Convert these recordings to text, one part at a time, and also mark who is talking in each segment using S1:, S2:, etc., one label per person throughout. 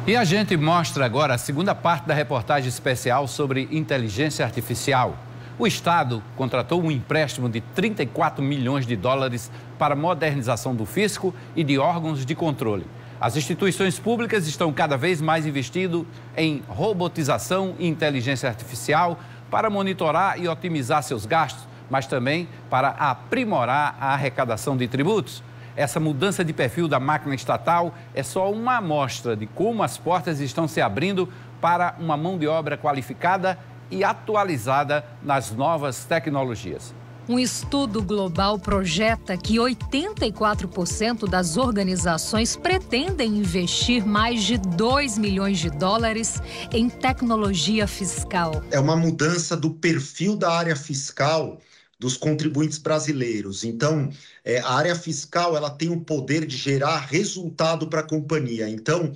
S1: E a gente mostra agora a segunda parte da reportagem especial sobre inteligência artificial. O Estado contratou um empréstimo de 34 milhões de dólares para a modernização do fisco e de órgãos de controle. As instituições públicas estão cada vez mais investindo em robotização e inteligência artificial para monitorar e otimizar seus gastos, mas também para aprimorar a arrecadação de tributos. Essa mudança de perfil da máquina estatal é só uma amostra de como as portas estão se abrindo para uma mão de obra qualificada e atualizada nas novas tecnologias.
S2: Um estudo global projeta que 84% das organizações pretendem investir mais de 2 milhões de dólares em tecnologia fiscal.
S3: É uma mudança do perfil da área fiscal dos contribuintes brasileiros. Então, a área fiscal ela tem o poder de gerar resultado para a companhia. Então,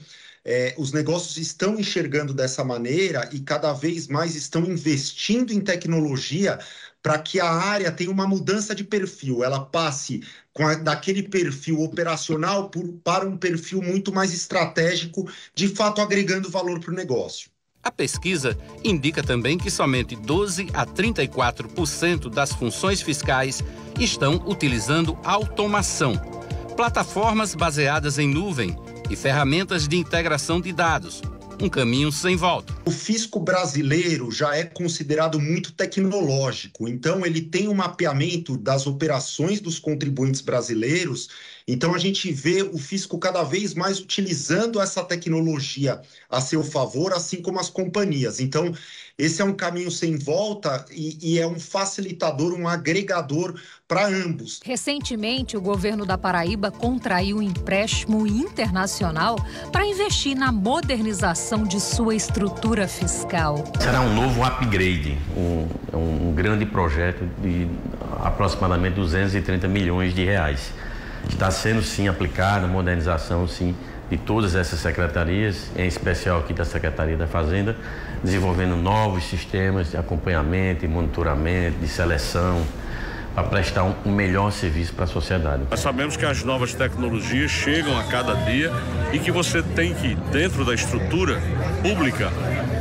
S3: os negócios estão enxergando dessa maneira e cada vez mais estão investindo em tecnologia para que a área tenha uma mudança de perfil. Ela passe daquele perfil operacional para um perfil muito mais estratégico, de fato agregando valor para o negócio.
S1: A pesquisa indica também que somente 12 a 34% das funções fiscais estão utilizando automação, plataformas baseadas em nuvem e ferramentas de integração de dados. Um caminho sem volta.
S3: O fisco brasileiro já é considerado muito tecnológico, então ele tem um mapeamento das operações dos contribuintes brasileiros, então a gente vê o fisco cada vez mais utilizando essa tecnologia a seu favor, assim como as companhias. Então, esse é um caminho sem volta e é um facilitador, um agregador para ambos.
S2: Recentemente, o governo da Paraíba contraiu um empréstimo internacional para investir na modernização de sua estrutura fiscal.
S4: Será um novo upgrade, um grande projeto de aproximadamente 230 milhões de reais. Está sendo, sim, aplicada a modernização, sim, de todas essas secretarias, em especial aqui da Secretaria da Fazenda, desenvolvendo novos sistemas de acompanhamento e monitoramento, de seleção, para prestar um melhor serviço para a sociedade.
S5: Nós sabemos que as novas tecnologias chegam a cada dia e que você tem que, dentro da estrutura pública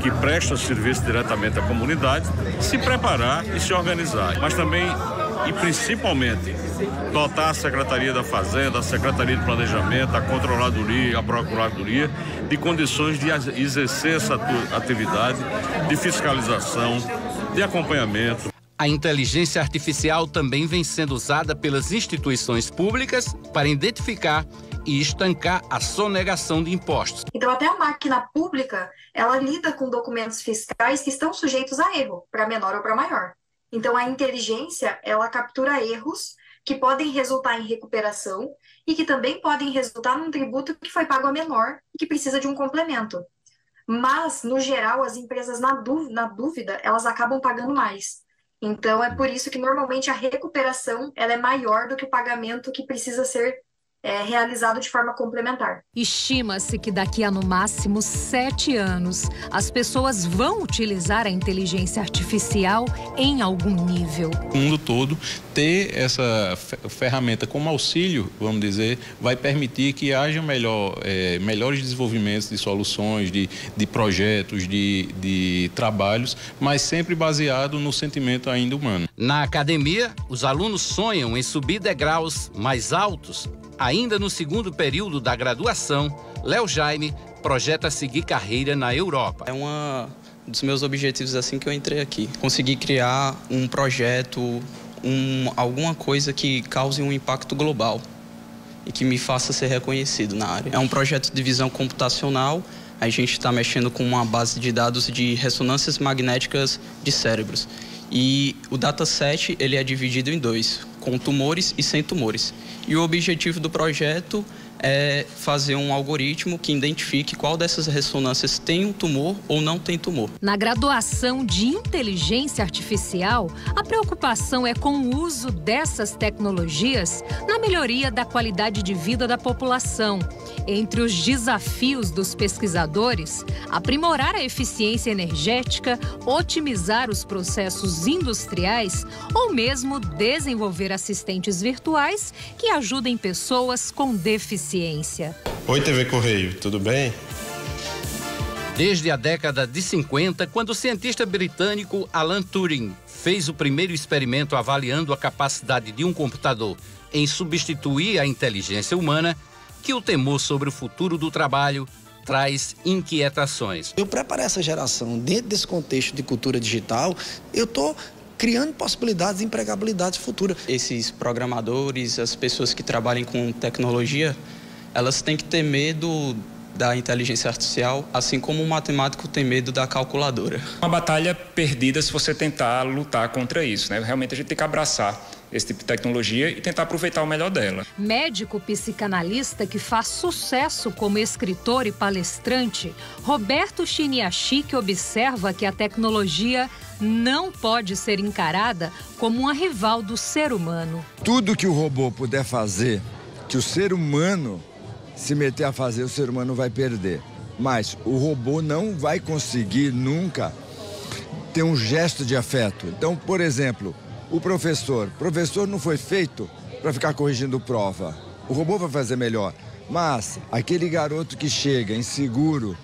S5: que presta serviço diretamente à comunidade, se preparar e se organizar. Mas também e principalmente dotar a Secretaria da Fazenda, a Secretaria de Planejamento, a Controladoria, a Procuradoria de condições de exercer essa atividade de fiscalização, de acompanhamento.
S1: A inteligência artificial também vem sendo usada pelas instituições públicas para identificar e estancar a sonegação de impostos.
S6: Então, até a máquina pública, ela lida com documentos fiscais que estão sujeitos a erro, para menor ou para maior. Então, a inteligência, ela captura erros que podem resultar em recuperação e que também podem resultar num tributo que foi pago a menor e que precisa de um complemento. Mas, no geral, as empresas, na dúvida, elas acabam pagando mais. Então, é por isso que, normalmente, a recuperação ela é maior do que o pagamento que precisa ser realizado de forma complementar.
S2: Estima-se que daqui a, no máximo, 7 anos, as pessoas vão utilizar a inteligência artificial em algum nível.
S7: O mundo todo, ter essa ferramenta como auxílio, vamos dizer, vai permitir que haja melhores desenvolvimentos de soluções, de projetos, de trabalhos, mas sempre baseado no sentimento ainda humano.
S1: Na academia, os alunos sonham em subir degraus mais altos. Ainda no segundo período da graduação, Léo Jaime projeta seguir carreira na Europa.
S8: É um dos meus objetivos assim que eu entrei aqui. Conseguir criar um projeto, alguma coisa que cause um impacto global e que me faça ser reconhecido na área. É um projeto de visão computacional. A gente está mexendo com uma base de dados de ressonâncias magnéticas de cérebros. E o dataset ele é dividido em 2, com tumores e sem tumores. E o objetivo do projeto é fazer um algoritmo que identifique qual dessas ressonâncias tem um tumor ou não tem tumor.
S2: Na graduação de inteligência artificial, a preocupação é com o uso dessas tecnologias na melhoria da qualidade de vida da população. Entre os desafios dos pesquisadores, aprimorar a eficiência energética, otimizar os processos industriais ou mesmo desenvolver assistentes virtuais que ajudem pessoas com deficiência.
S9: Oi, TV Correio, tudo bem?
S1: Desde a década de 50, quando o cientista britânico Alan Turing fez o primeiro experimento avaliando a capacidade de um computador em substituir a inteligência humana, que o temor sobre o futuro do trabalho traz inquietações.
S9: Eu preparar essa geração dentro desse contexto de cultura digital, eu estou criando possibilidades de empregabilidade futura.
S8: Esses programadores, as pessoas que trabalham com tecnologia, elas têm que ter medo da inteligência artificial, assim como o matemático tem medo da calculadora.
S10: Uma batalha perdida se você tentar lutar contra isso, né? Realmente a gente tem que abraçar esse tipo de tecnologia e tentar aproveitar o melhor dela.
S2: Médico psicanalista que faz sucesso como escritor e palestrante, Roberto Chiniachik observa que a tecnologia não pode ser encarada como uma rival do ser humano.
S11: Tudo que o robô puder fazer, que o ser humano se meter a fazer, o ser humano vai perder. Mas o robô não vai conseguir nunca ter um gesto de afeto. Então, por exemplo, o professor não foi feito para ficar corrigindo prova. O robô vai fazer melhor. Mas aquele garoto que chega inseguro,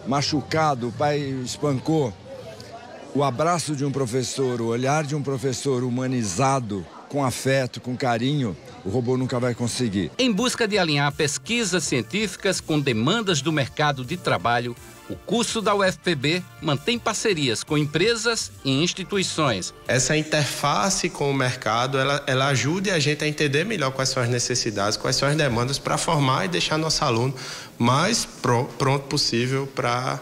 S11: machucado, o pai espancou, o abraço de um professor, o olhar de um professor humanizado, com afeto, com carinho, o robô nunca vai conseguir.
S1: Em busca de alinhar pesquisas científicas com demandas do mercado de trabalho, o curso da UFPB mantém parcerias com empresas e instituições.
S12: Essa interface com o mercado, ela ajuda a gente a entender melhor quais são as necessidades, quais são as demandas para formar e deixar nosso aluno mais pronto possível para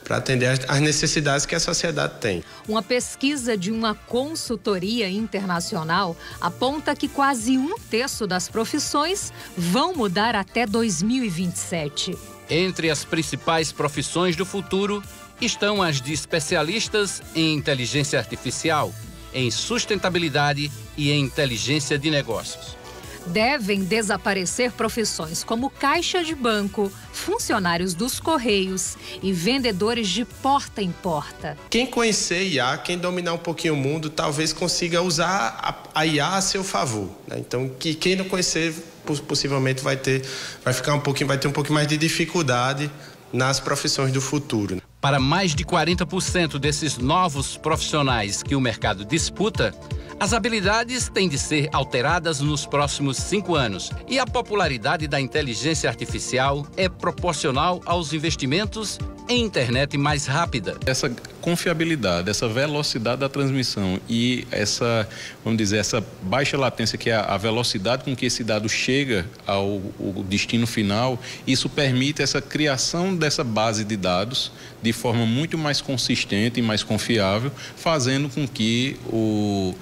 S12: atender às necessidades que a sociedade tem.
S2: Uma pesquisa de uma consultoria internacional aponta que quase 1/3 das profissões vão mudar até 2027.
S1: Entre as principais profissões do futuro estão as de especialistas em inteligência artificial, em sustentabilidade e em inteligência de negócios.
S2: Devem desaparecer profissões como caixa de banco, funcionários dos Correios e vendedores de porta em porta.
S12: Quem conhecer IA, quem dominar um pouquinho o mundo, talvez consiga usar a IA a seu favor, né? Então, quem não conhecer, possivelmente vai ter um pouquinho mais de dificuldade nas profissões do futuro.
S1: Para mais de 40% desses novos profissionais que o mercado disputa, as habilidades têm de ser alteradas nos próximos 5 anos. E a popularidade da inteligência artificial é proporcional aos investimentos em internet mais rápida.
S7: Essa confiabilidade, essa velocidade da transmissão e essa, vamos dizer, essa baixa latência, que é a velocidade com que esse dado chega ao destino final, isso permite essa criação dessa base de dados de forma muito mais consistente e mais confiável, fazendo com que o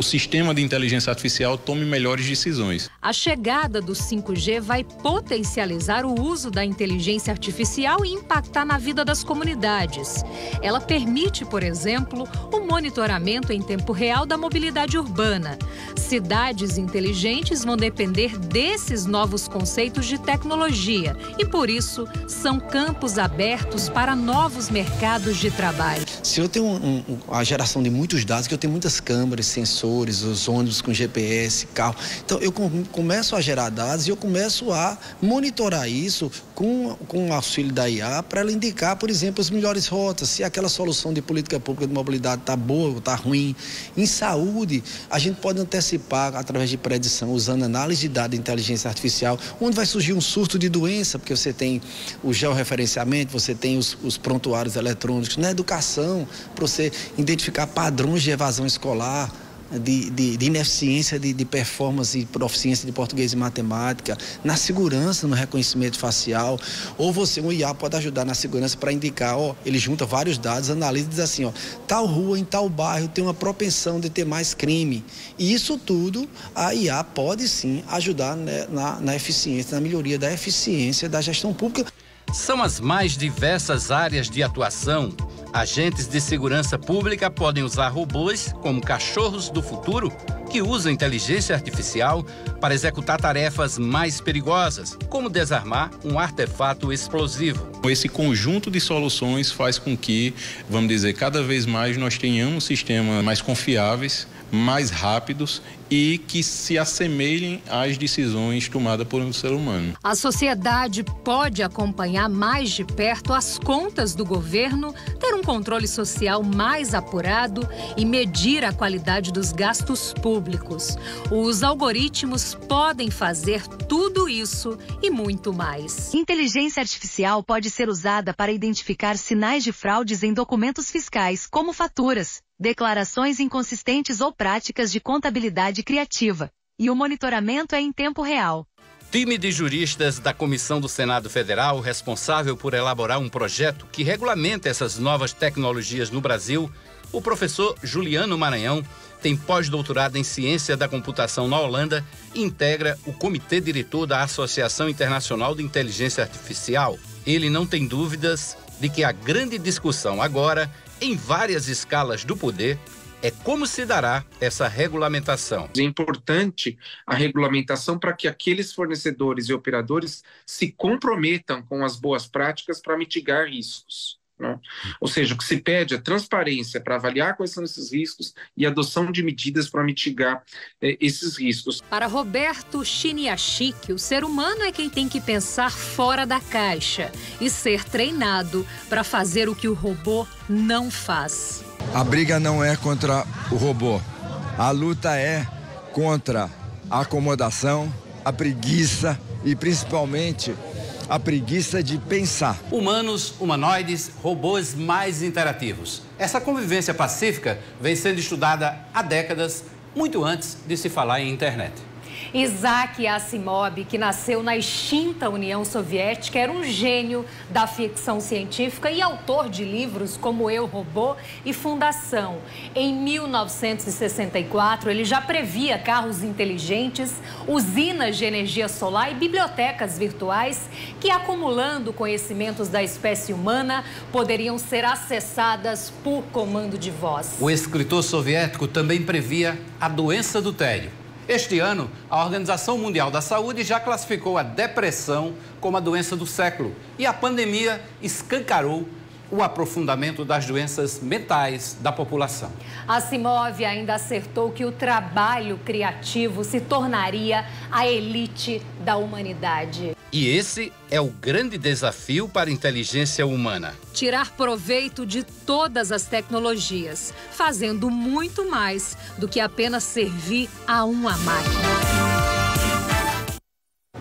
S7: sistema de inteligência artificial tome melhores decisões.
S2: A chegada do 5G vai potencializar o uso da inteligência artificial e impactar na vida das comunidades. Ela permite, por exemplo, o monitoramento em tempo real da mobilidade urbana. Cidades inteligentes vão depender desses novos conceitos de tecnologia e, por isso, são campos abertos para novos mercados de trabalho.
S9: Se eu tenho a geração de muitos dados, que eu tenho muitas câmeras, sensores, os ônibus com GPS, carro. Então, eu começo a gerar dados e eu começo a monitorar isso com o auxílio da IA para ela indicar, por exemplo, as melhores rotas, se aquela solução de política pública de mobilidade está boa ou está ruim. Em saúde, a gente pode antecipar através de predição, usando análise de dados de inteligência artificial, onde vai surgir um surto de doença, porque você tem o georreferenciamento, você tem os prontuários eletrônicos. Na educação, para você identificar padrões de evasão escolar, de ineficiência de performance e proficiência de português e matemática, na segurança, no reconhecimento facial, ou um IA pode ajudar na segurança para indicar, ele junta vários dados, analisa e diz assim, tal rua em tal bairro tem uma propensão de ter mais crime. E isso tudo, a IA pode sim ajudar, né, na eficiência, na melhoria da eficiência da gestão pública.
S1: São as mais diversas áreas de atuação. Agentes de segurança pública podem usar robôs como cachorros do futuro, que usam inteligência artificial para executar tarefas mais perigosas, como desarmar um artefato explosivo.
S7: Esse conjunto de soluções faz com que, vamos dizer, cada vez mais nós tenhamos sistemas mais confiáveis, mais rápidos e que se assemelhem às decisões tomadas por um ser humano.
S2: A sociedade pode acompanhar mais de perto as contas do governo, ter um controle social mais apurado e medir a qualidade dos gastos públicos. Os algoritmos podem fazer tudo isso e muito mais.
S13: Inteligência artificial pode ser usada para identificar sinais de fraudes em documentos fiscais, como faturas, declarações inconsistentes ou práticas de contabilidade criativa. E o monitoramento é em tempo real.
S1: Time de juristas da Comissão do Senado Federal, responsável por elaborar um projeto que regulamenta essas novas tecnologias no Brasil, o professor Juliano Maranhão, tem pós-doutorado em Ciência da Computação na Holanda e integra o Comitê Diretor da Associação Internacional de Inteligência Artificial. Ele não tem dúvidas de que a grande discussão agora, em várias escalas do poder, é como se dará essa regulamentação.
S14: É importante a regulamentação para que aqueles fornecedores e operadores se comprometam com as boas práticas para mitigar riscos. Né? Ou seja, o que se pede é transparência para avaliar quais são esses riscos e adoção de medidas para mitigar esses riscos.
S2: Para Roberto Chiniachik, o ser humano é quem tem que pensar fora da caixa e ser treinado para fazer o que o robô não faz.
S11: A briga não é contra o robô. A luta é contra a acomodação, a preguiça e principalmente a preguiça de pensar.
S1: Humanos, humanoides, robôs mais interativos. Essa convivência pacífica vem sendo estudada há décadas, muito antes de se falar em internet.
S2: Isaac Asimov, que nasceu na extinta União Soviética, era um gênio da ficção científica e autor de livros como Eu, Robô e Fundação. Em 1964, ele já previa carros inteligentes, usinas de energia solar e bibliotecas virtuais que, acumulando conhecimentos da espécie humana, poderiam ser acessadas por comando de voz.
S1: O escritor soviético também previa a doença do tédio. Este ano, a Organização Mundial da Saúde já classificou a depressão como a doença do século e a pandemia escancarou o aprofundamento das doenças mentais da população.
S2: Asimov ainda acertou que o trabalho criativo se tornaria a elite da humanidade.
S1: E esse é o grande desafio para a inteligência humana.
S2: Tirar proveito de todas as tecnologias, fazendo muito mais do que apenas servir a uma máquina.